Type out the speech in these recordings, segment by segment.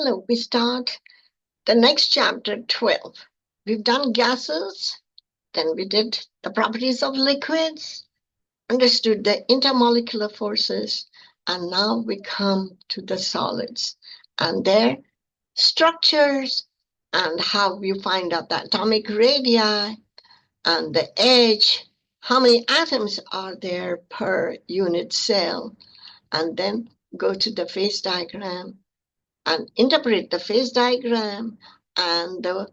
Hello, we start the next chapter 12. We've done gases, then we did the properties of liquids, understood the intermolecular forces, and now we come to the solids and their structures and how you find out the atomic radii and the edge, how many atoms are there per unit cell, and then go to the phase diagram and interpret the phase diagram and the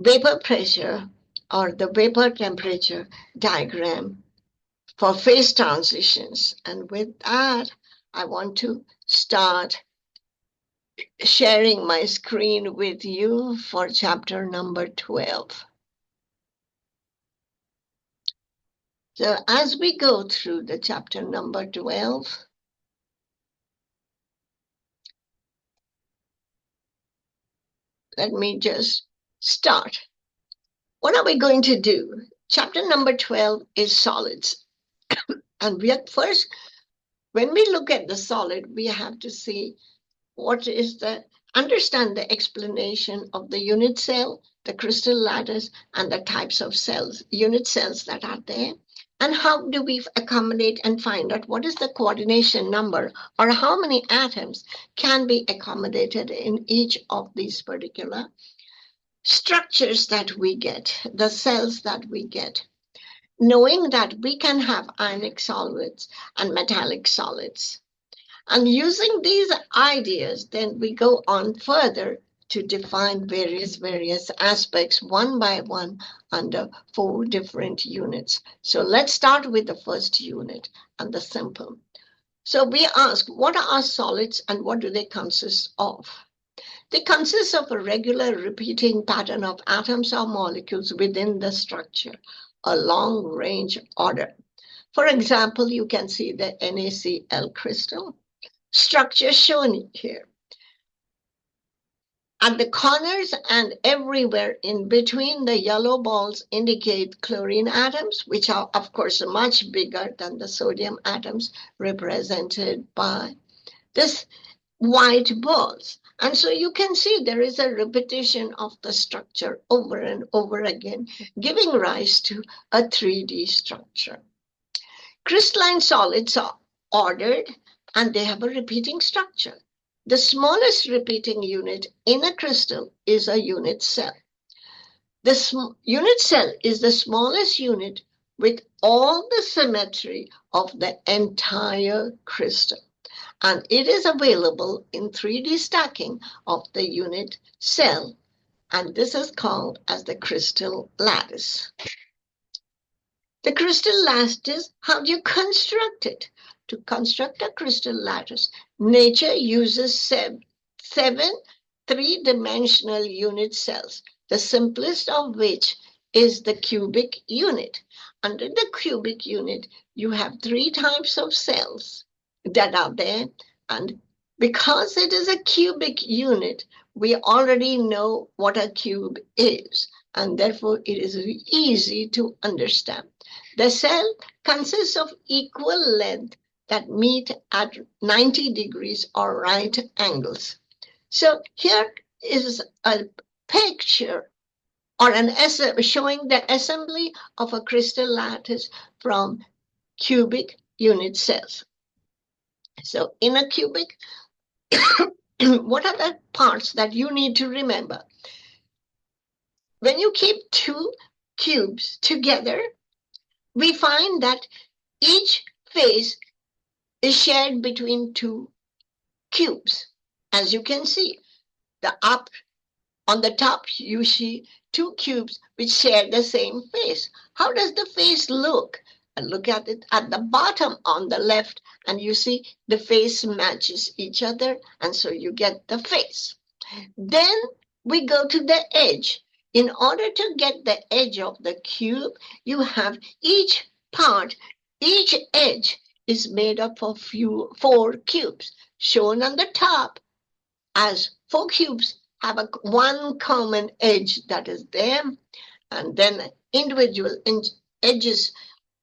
vapor pressure or the vapor temperature diagram for phase transitions. And with that, I want to start sharing my screen with you for chapter number 12. So as we go through the chapter number 12, let me just start. What are we going to do? Chapter number 12 is solids. And we at first, when we look at the solid, we have to see understand the explanation of the unit cell, the crystal lattice, and the types of cells, unit cells that are there. And how do we accommodate and find out what is the coordination number or how many atoms can be accommodated in each of these particular structures that we get, the cells that we get. Knowing that we can have ionic solids and metallic solids. And using these ideas, then we go on further to define various aspects one by one under 4 different units. So let's start with the first unit and the simple. So we ask, what are solids and what do they consist of? They consist of a regular repeating pattern of atoms or molecules within the structure, a long-range order. For example, you can see the NaCl crystal structure shown here. At the corners and everywhere in between, the yellow balls indicate chlorine atoms, which are, of course, much bigger than the sodium atoms represented by this white balls. And so you can see there is a repetition of the structure over and over again, giving rise to a 3D structure. Crystalline solids are ordered and they have a repeating structure. The smallest repeating unit in a crystal is a unit cell. The unit cell is the smallest unit with all the symmetry of the entire crystal. And it is available in 3D stacking of the unit cell. And this is called as the crystal lattice. The crystal lattice, how do you construct it? To construct a crystal lattice, nature uses seven 3-dimensional unit cells, the simplest of which is the cubic unit. Under the cubic unit, you have 3 types of cells that are there. And because it is a cubic unit, we already know what a cube is. And therefore, it is easy to understand. The cell consists of equal length that meet at 90 degrees or right angles. So here is a picture or showing the assembly of a crystal lattice from cubic unit cells. So in a cubic, what are the parts that you need to remember? When you keep 2 cubes together, we find that each face is shared between 2 cubes. As you can see, on the top, you see 2 cubes which share the same face. How does the face look? And look at it at the bottom on the left, and you see the face matches each other, and so you get the face. Then we go to the edge. In order to get the edge of the cube, you have each edge is made up of 4 cubes, shown on the top as 4 cubes have one common edge that is there, and then individual edges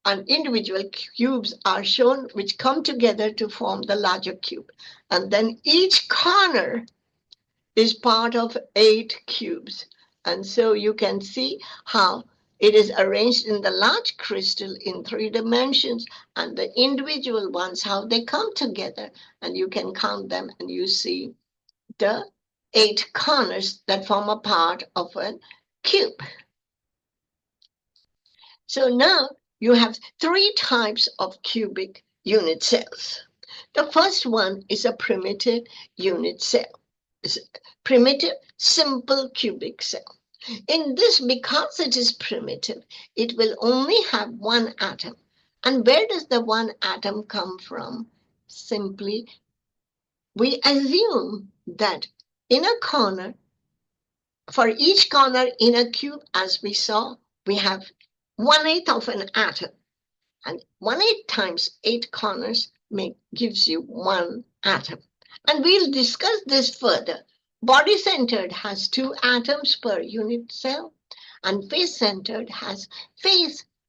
and individual cubes are shown which come together to form the larger cube. And then each corner is part of 8 cubes. And so you can see how it is arranged in the large crystal in 3 dimensions, and the individual ones, how they come together, and you can count them and you see the 8 corners that form a part of a cube. So now you have 3 types of cubic unit cells. The first one is a primitive unit cell. It's a primitive, simple cubic cell. In this, because it is primitive, it will only have one atom. And where does the one atom come from? Simply, we assume that in a corner, for each corner in a cube, as we saw, we have 1/8 of an atom. And 1/8 times 8 corners gives you 1 atom. And we'll discuss this further. Body-centered has 2 atoms per unit cell, and face-centered has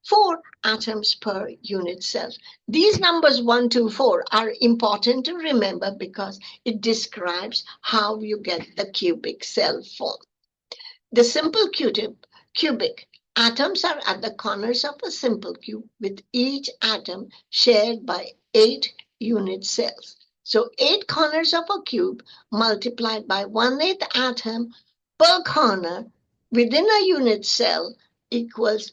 4 atoms per unit cell. These numbers 1, 2, 4 are important to remember because it describes how you get the cubic cell form. The simple cubic atoms are at the corners of a simple cube, with each atom shared by 8 unit cells. So 8 corners of a cube multiplied by 1/8 atom per corner within a unit cell equals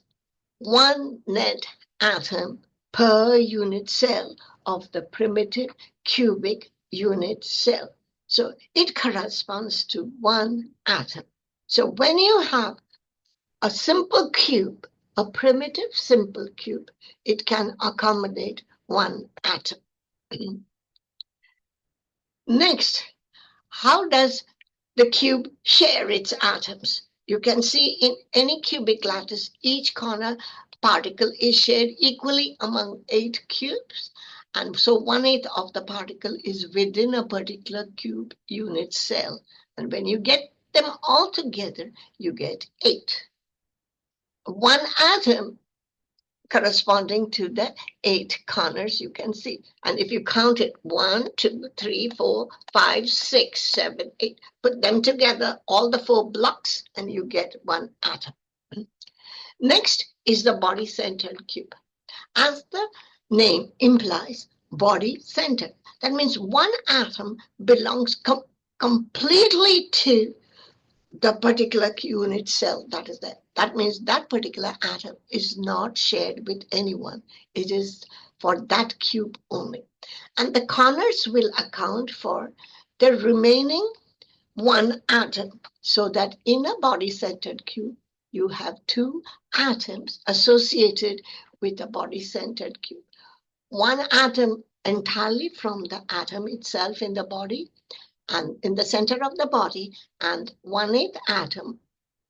1 net atom per unit cell of the primitive cubic unit cell. So it corresponds to 1 atom. So when you have a simple cube, a primitive simple cube, it can accommodate 1 atom. Next, how does the cube share its atoms? You can see in any cubic lattice, each corner particle is shared equally among 8 cubes. And so 1/8 of the particle is within a particular cube unit cell. And when you get them all together, you get 8. 1 atom corresponding to the 8 corners you can see. And if you count it, 1, 2, 3, 4, 5, 6, 7, 8, put them together, all the 4 blocks, and you get 1 atom. Next is the body-centered cube. As the name implies, body-centered. That means 1 atom belongs completely to the particular unit cell that is there. That means that particular atom is not shared with anyone. It is for that cube only. And the corners will account for the remaining 1 atom, so that in a body-centered cube, you have 2 atoms associated with a body-centered cube. 1 atom entirely from the atom itself in the body, and in the center of the body, and 1/8 atom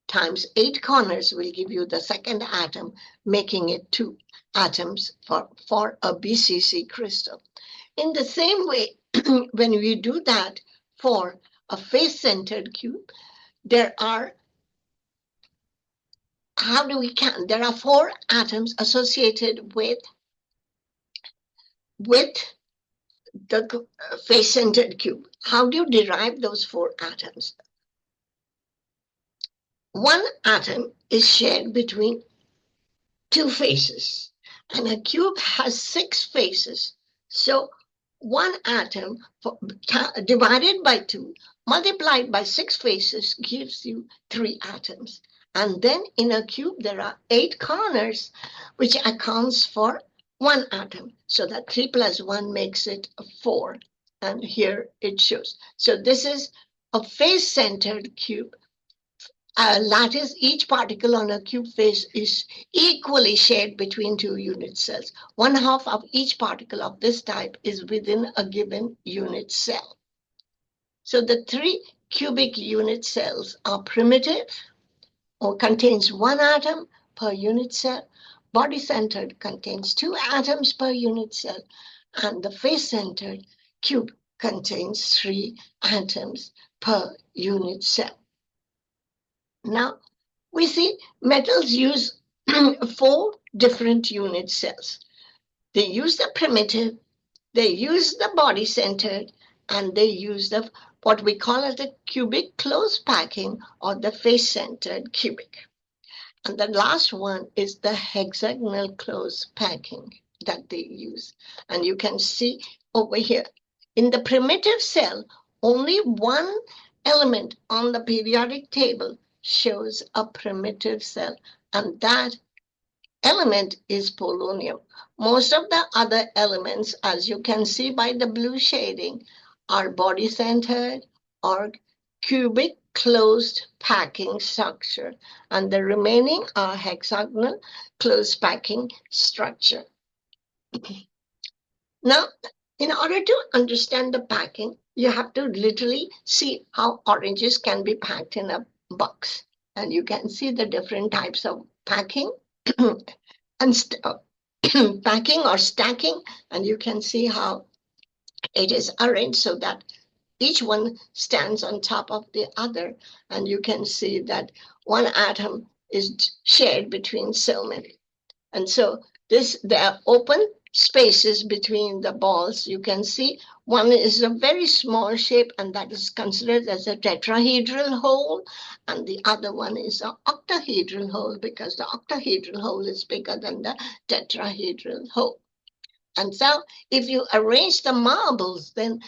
times 8 corners will give you the second atom, making it 2 atoms for a BCC crystal. In the same way, when we do that for a face-centered cube, there are, there are 4 atoms associated with the face-centered cube. How do you derive those 4 atoms? 1 atom is shared between 2 faces, and a cube has 6 faces. So 1 atom divided by 2 multiplied by 6 faces gives you 3 atoms. And then in a cube there are 8 corners, which accounts for 1 atom. So that 3 plus 1 makes it 4. And here it shows. So this is a face-centered cube. Lattice, each particle on a cube face is equally shared between 2 unit cells. 1/2 of each particle of this type is within a given unit cell. So the 3 cubic unit cells are primitive, or contains 1 atom per unit cell. Body-centered contains 2 atoms per unit cell, and the face-centered cube contains 3 atoms per unit cell. Now, we see metals use 4 different unit cells. They use the primitive, they use the body-centered, and they use the what we call as the cubic close packing or the face-centered cubic. And the last one is the hexagonal close packing that they use. And you can see over here, in the primitive cell, only one element on the periodic table shows a primitive cell, and that element is polonium. Most of the other elements, as you can see by the blue shading, are body-centered or cubic closed packing structure, and the remaining are hexagonal closed packing structure. Now, in order to understand the packing, you have to literally see how oranges can be packed in a box. And you can see the different types of packing and packing or stacking, and you can see how it is arranged so that each one stands on top of the other, and you can see that one atom is shared between so many. And so there are open spaces between the balls. You can see one is a very small shape, and that is considered as a tetrahedral hole, and the other one is an octahedral hole because the octahedral hole is bigger than the tetrahedral hole. And so if you arrange the marbles, then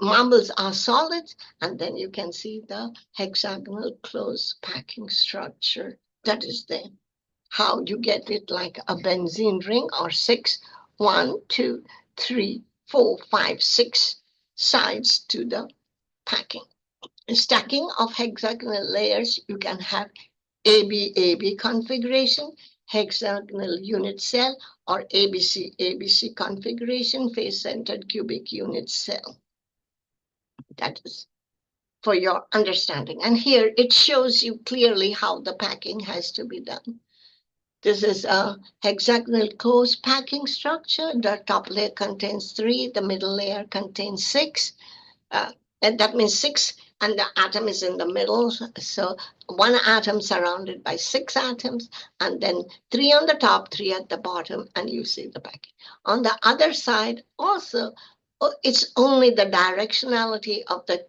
marbles are solid, and then you can see the hexagonal close packing structure that is there. How you get it like a benzene ring or 6, 1, 2, 3, 4, 5, 6 sides to the packing. Stacking of hexagonal layers, you can have AB configuration, hexagonal unit cell, or ABC configuration, face-centered cubic unit cell. That is for your understanding. And here it shows you clearly how the packing has to be done. This is a hexagonal close packing structure. The top layer contains 3, the middle layer contains 6, and that means 6, and the atom is in the middle. So one atom surrounded by 6 atoms, and then 3 on the top, 3 at the bottom, and you see the packing. On the other side, also, it's only the directionality of the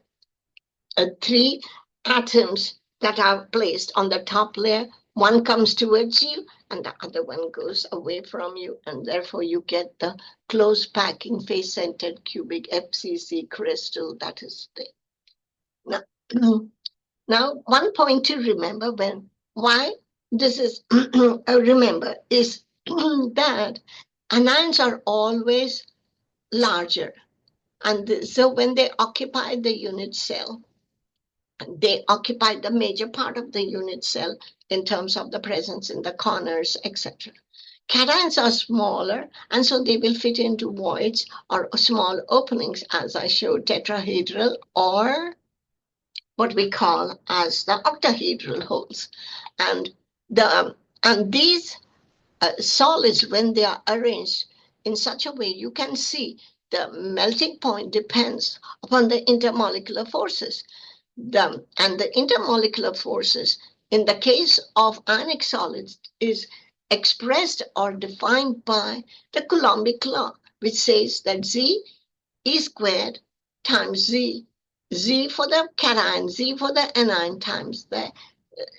3 atoms that are placed on the top layer. One comes towards you, and the other one goes away from you, and therefore you get the close packing face-centered cubic FCC crystal that is there. Now, one point to remember why this is remember is that anions are always larger, and so when they occupy the unit cell, they occupy the major part of the unit cell in terms of the presence in the corners, etc. Cations are smaller, and so they will fit into voids or small openings, as I showed, tetrahedral or what we call as the octahedral holes. And these solids, when they are arranged in such a way, you can see the melting point depends upon the intermolecular forces. And the intermolecular forces in the case of ionic solids is expressed or defined by the Coulombic law, which says that Z E squared times Z for the cation, Z for the anion times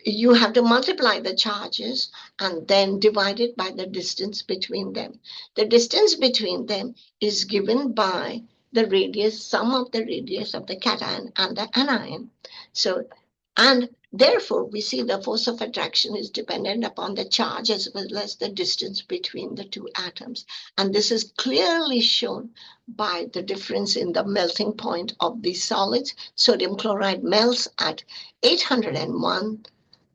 you have to multiply the charges and then divide it by the distance between them. The distance between them is given by the radius, sum of the radius of the cation and the anion. So, and therefore, we see the force of attraction is dependent upon the charge as well as the distance between the 2 atoms. And this is clearly shown by the difference in the melting point of these solids. Sodium chloride melts at 801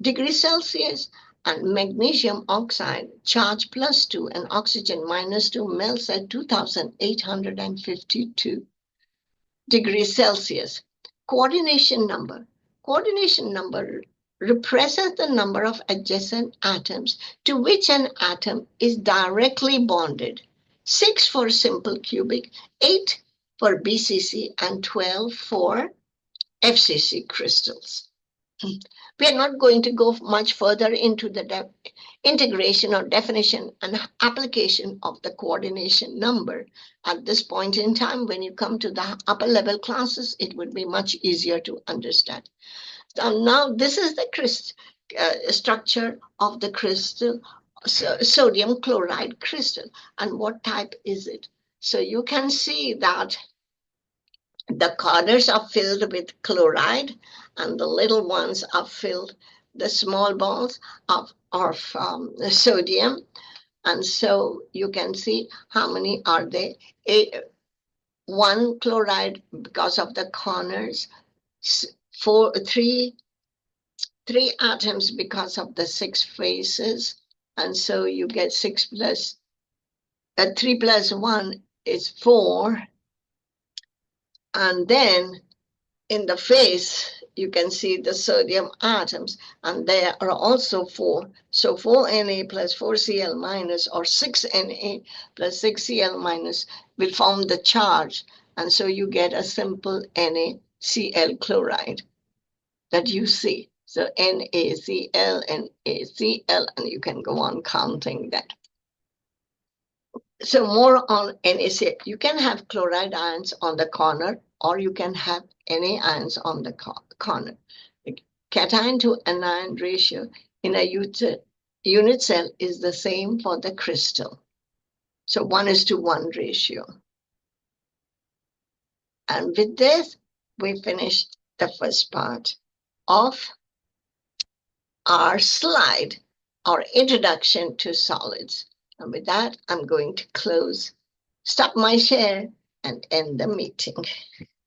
degrees Celsius, and magnesium oxide, charge +2 and oxygen -2, melts at 2852 degrees Celsius. Coordination number represents the number of adjacent atoms to which an atom is directly bonded. 6 for simple cubic, 8 for BCC, and 12 for FCC crystals. We are not going to go much further into the integration or definition and application of the coordination number. At this point in time, when you come to the upper level classes, it would be much easier to understand. So now this is the structure of the crystal, sodium chloride crystal. And what type is it? So you can see that the corners are filled with chloride and the little ones are filled, the small balls of sodium. And so you can see how many are there. One chloride because of the corners, three atoms because of the 6 faces. And so you get 3 plus 1 is 4. And then in the face, you can see the sodium atoms, and there are also 4. So 4Na plus 4Cl minus, or 6Na plus 6Cl minus will form the charge. And so you get a simple NaCl chloride that you see. So NaCl, NaCl, and you can go on counting that. So more on NaCl. You can have chloride ions on the corner, or you can have Na ions on the corner. The cation to anion ratio in a unit cell is the same for the crystal. So 1:1 ratio. And with this, we finished the first part of our slide, our introduction to solids. And with that, I'm going to stop my share and end the meeting.